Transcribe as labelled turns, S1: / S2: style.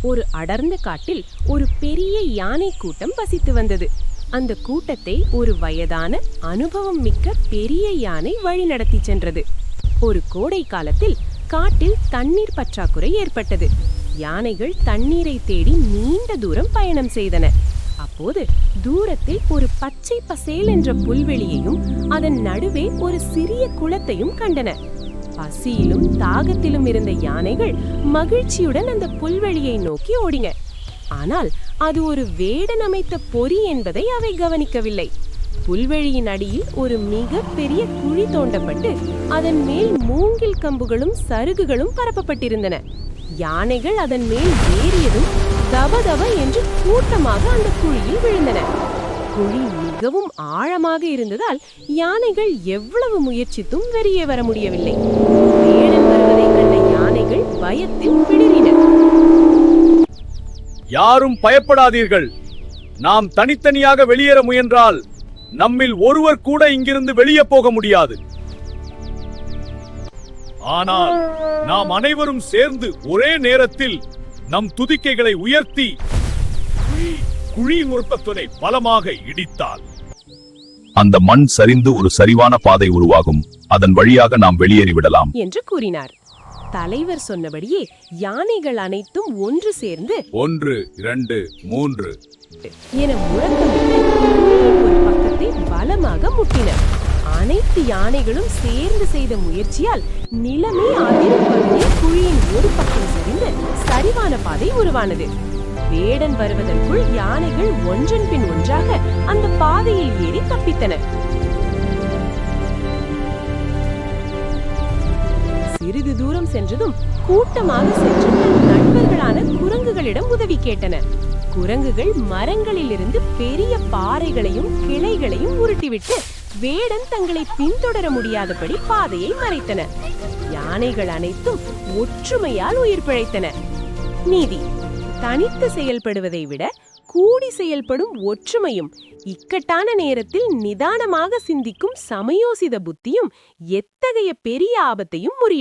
S1: ஒரு அடர்ந்த காட்டில் ஒரு பெரிய யானை கூட்டம் வசித்து வந்தது. அந்த கூட்டத்தை ஒரு வயதான அனுபவம் மிக்க பெரிய யானை வழிநடத்தி சென்றது. ஒரு கோடை காலத்தில் காட்டில் தண்ணீர் பற்றாக்குறை ஏற்பட்டது. யானைகள் தண்ணீரை தேடி நீண்ட தூரம் பயணம் செய்தன. அப்போது தூரத்தில் ஒரு பச்சை பசேல் என்ற புல்வெளியையும் அதன் நடுவே ஒரு சிறிய குளத்தையும் கண்டன. பசியிலும் தாகத்திலும் இருந்த யானைகள் மகிழ்ச்சியுடன் அந்த புல்வெளியை நோக்கி ஓடின. ஆனால் அது ஒரு வேடன் அமைத்த பொறி என்பதை அவை கவனிக்கவில்லை. புல்வெளியின் அடியில் ஒரு மிக பெரிய குழி தோண்டப்பட்டு அதன் மேல் மூங்கில் கம்புகளும் சருகுகளும் பரப்பப்பட்டிருந்தன. யானைகள் அதன் மேல் ஏறியதும் தபதப என்று கூட்டமாக அந்த குழியில் விழுந்தன. குழி மிகவும் ஆழமாக இருந்ததால் யானைகள் எவ்வளவு முயற்சித்தும் வெளியே வர முடியவில்லை. வேடன் வருவதை கண்ட யானைகள் பயத்தில் பிடறின.
S2: யாரும் பயப்படாதீர்கள். நாம் தனித்தனியாக வெளியேற முயன்றால் நம்மில் ஒருவர் கூட இங்கிருந்து வெளியே போக முடியாது. ஆனால் நாம் அனைவரும் சேர்ந்து ஒரே நேரத்தில் நம் துதிக்கைகளை உயர்த்தி குழியின் உற்பத்தனை பலமாக இடித்தால் அந்த மண் சரிந்து ஒரு சரிவான பாதை உருவாகும். அதன் வழியாக நாம் வெளியேறிவிடலாம்
S1: என்று கூறினார். தலைவர் சொன்னபடியே யானைகள் அனைத்தும் ஒன்று சேர்ந்து
S2: 1 2 3
S1: என முழக்கமிட்டு குழியின் ஒரு பக்கத்தை பலமாக முட்டின. அனைத்து யானைகளும் சேர்ந்து செய்த முயற்சியால் நிலமே அதிரும்படியே குழியின் ஒரு பக்கம் சரிந்து சரிவான பாதை உருவானது. வேடன் வருவதற்குள் யானைகள் ஒன்றன் பின் ஒன்றாக அந்த பாதையில் ஏறி தப்பித்தன. சிறிது தூரம் சென்றதும் கூட்டமாக சென்று நண்பர்களான குரங்குகளிடம் உதவி கேட்டன. குரங்குகள் மரங்களில் இருந்து பெரிய பாறைகளையும் கிளைகளையும் உருட்டிவிட்டு வேடன் தங்களை பின்தொடர முடியாதபடி பாதையை மறைத்தன. யானைகள் அனைத்தும் ஒற்றுமையால் உயிர் பிழைத்தன. நீதி: தனித்து செயல்படுவதை விட கூடி செயல்படும் ஒற்றுமையும் இக்கட்டான நேரத்தில் நிதானமாக சிந்திக்கும் சமயோசித புத்தியும் எத்தகைய பெரிய ஆபத்தையும் முறியடிக்கும்.